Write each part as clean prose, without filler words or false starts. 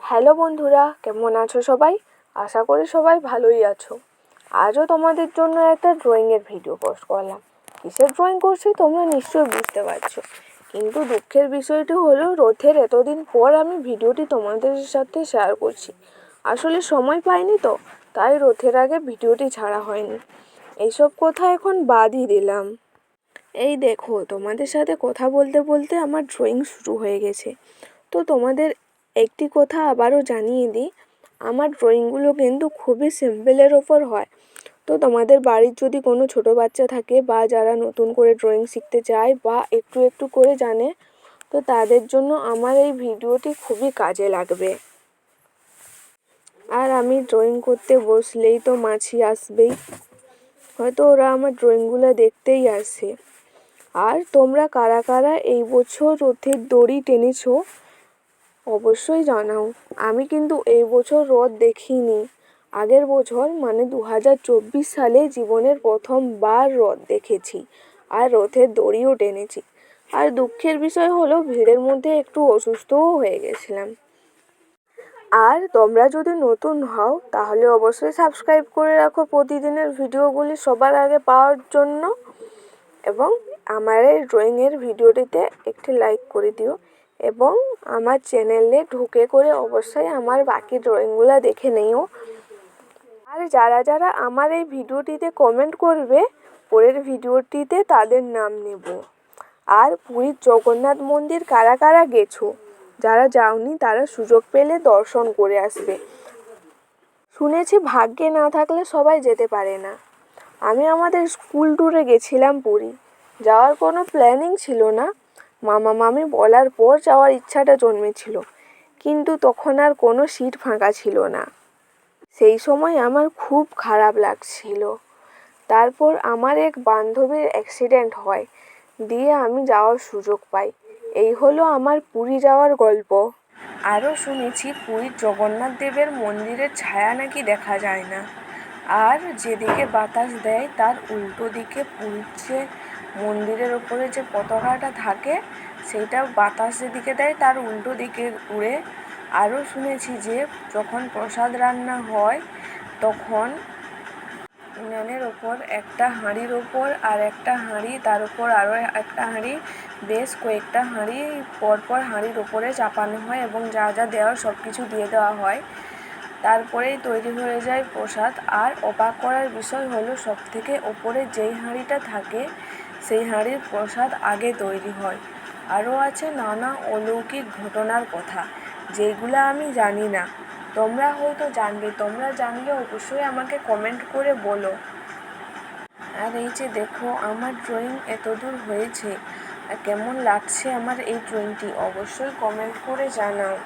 Hello বন্ধুরা, কেমন আছো সবাই? আশা করি সবাই ভালোই আছো। আজও তোমাদের জন্য একটা ড্রয়িংয়ের ভিডিও পোস্ট করলাম। কিসের ড্রয়িং করছি তোমরা নিশ্চয়ই বুঝতে পারছো, কিন্তু দুঃখের বিষয়টি হলো রথের এতদিন পর আমি ভিডিওটি তোমাদের সাথে শেয়ার করছি। আসলে সময় পাইনি তো, তাই রথের আগে ভিডিওটি ছাড়া হয়নি। এইসব কথা এখন বাদই দিলাম। এই দেখো, তোমাদের সাথে কথা বলতে বলতে আমার ড্রয়িং শুরু হয়ে গেছে। তো তোমাদের একটি কথা আবারও জানিয়ে দিই, আমার ড্রয়িংগুলো কিন্তু খুবই সিম্পলের ওপর হয়। তো তোমাদের বাড়ির যদি কোনো ছোটো বাচ্চা থাকে বা যারা নতুন করে ড্রয়িং শিখতে চায় বা একটু একটু করে জানে, তো তাদের জন্য আমার এই ভিডিওটি খুবই কাজে লাগবে। আর আমি ড্রয়িং করতে বসলেই তো মাছি আসবেই, হয়তো ওরা আমার ড্রয়িংগুলো দেখতেই আসে। আর তোমরা কারা কারা এই বছর রথের দড়ি টেনেছো অবশ্যই জানাও। আমি কিন্তু এই বছর রথ দেখিনি। আগের বছর মানে 2024 সালে জীবনের প্রথমবার রথ দেখেছি আর রথের দড়িও টেনেছি। আর দুঃখের বিষয় হলো ভিড়ের মধ্যে একটু অসুস্থও হয়ে গেছিলাম। আর তোমরা যদি নতুন হও তাহলে অবশ্যই সাবস্ক্রাইব করে রাখো প্রতিদিনের ভিডিওগুলি সবার আগে পাওয়ার জন্য, এবং আমার এই ড্রয়িংয়ের ভিডিওটিতে একটি লাইক করে দিও এবং আমার চ্যানেলে ঢুকে করে অবশ্যই আমার বাকি ড্রয়িংগুলো দেখে নিও। আর যারা যারা আমার এই ভিডিওটিতে কমেন্ট করবে, পরের ভিডিওটিতে তাদের নাম নেব। আর পুরীর জগন্নাথ মন্দির কারা কারা গেছো, যারা যাওনি তারা সুযোগ পেলে দর্শন করে আসবে। শুনেছি ভাগ্যে না থাকলে সবাই যেতে পারে না। আমি আমাদের স্কুল ট্যুরে গেছিলাম পুরী। যাওয়ার কোনো প্ল্যানিং ছিল না, মামা মামি বলার পর যাওয়ার ইচ্ছাটা জন্মেছিল, কিন্তু তখন আর কোনো সিট ফাঁকা ছিল না। সেই সময় আমার খুব খারাপ লাগছিল। তারপর আমার এক বান্ধবীর অ্যাক্সিডেন্ট হয়, দিয়ে আমি যাওয়ার সুযোগ পাই। এই হলো আমার পুরী যাওয়ার গল্প। আরও শুনেছি পুরীর জগন্নাথ দেবের মন্দিরের ছায়া নাকি দেখা যায় না, আর যেদিকে বাতাস দেয় তার উল্টো দিকে পুরীর যে মন্দিরের ওপরে যে পতাকাটা থাকে সেইটা বাতাস যেদিকে দেয় তার উল্টো দিকে উড়ে। আরও শুনেছি যে যখন প্রসাদ রান্না হয় তখন উনানের ওপর একটা হাঁড়ির ওপর আর একটা হাঁড়ি, তার উপর আরও একটা হাঁড়ি, বেশ কয়েকটা হাঁড়ি পরপর হাঁড়ির ওপরে চাপানো হয় এবং যা যা দেওয়ার সব কিছু দিয়ে দেওয়া হয়। তারপরেই তৈরি হয়ে যায় প্রসাদ। আর অবাক করার বিষয় হলো সবথেকে ওপরে যেই হাঁড়িটা থাকে সেই হাঁড়ির প্রসাদ আগে তৈরি হয়। আরও আছে নানা অলৌকিক ঘটনার কথা, যেগুলো আমি জানি না। তোমরা হয়তো জানবে, তোমরা জানলে অবশ্যই আমাকে কমেন্ট করে বলো। আর এই যে দেখো আমার ড্রয়িং এতদূর হয়েছে, আর কেমন লাগছে আমার এই ড্রয়িংটি অবশ্যই কমেন্ট করে জানাও।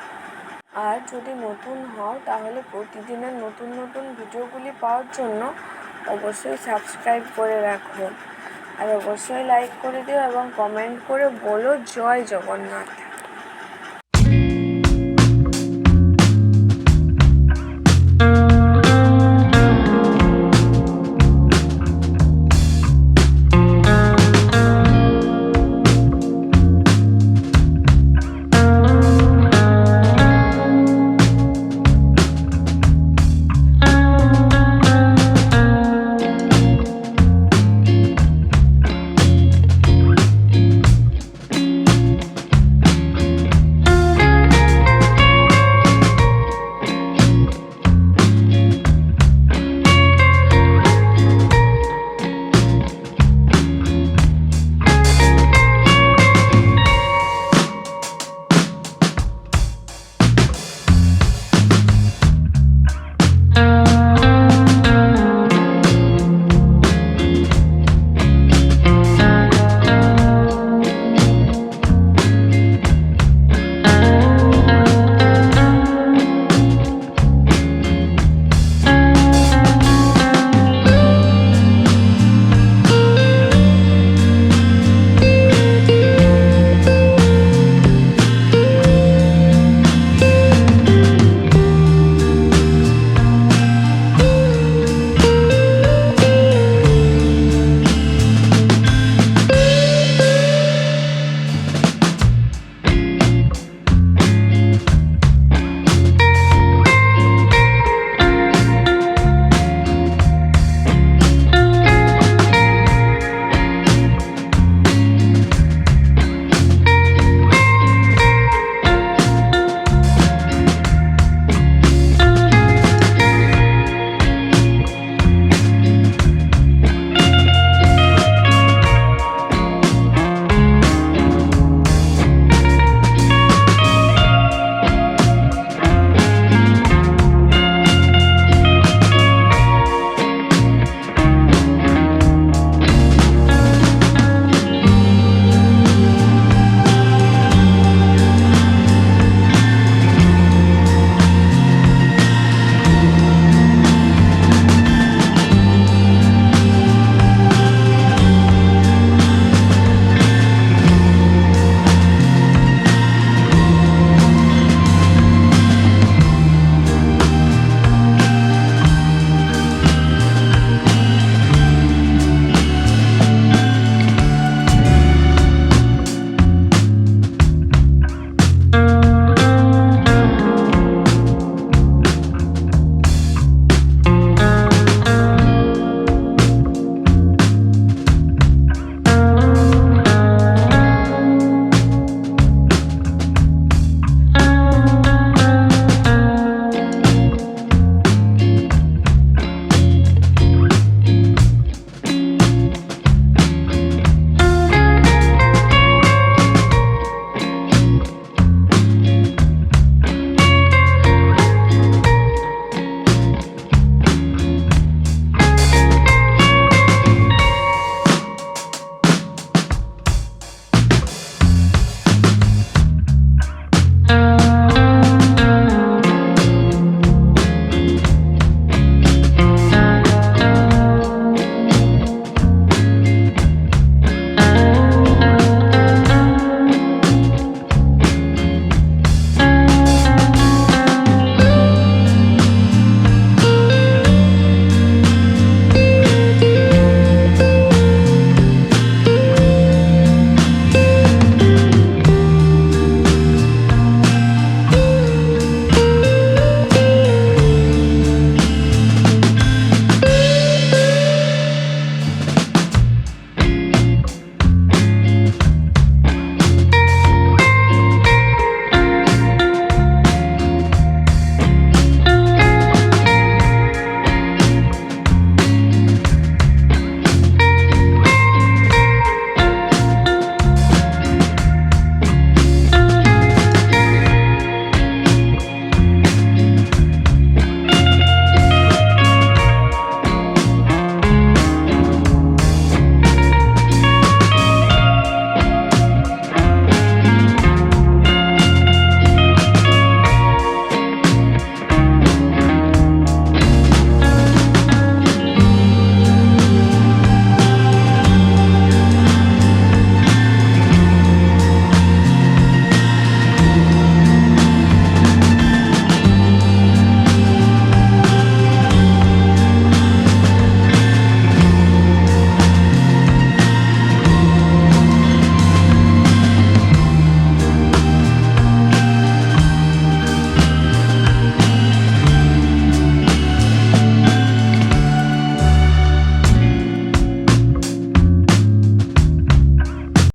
আর যদি নতুন হও তাহলে প্রতিদিনের নতুন নতুন ভিডিওগুলি পাওয়ার জন্য অবশ্যই সাবস্ক্রাইব করে রাখো। আর অবশ্যই লাইক করে দিও এবং কমেন্ট করে বলো জয় জগন্নাথ।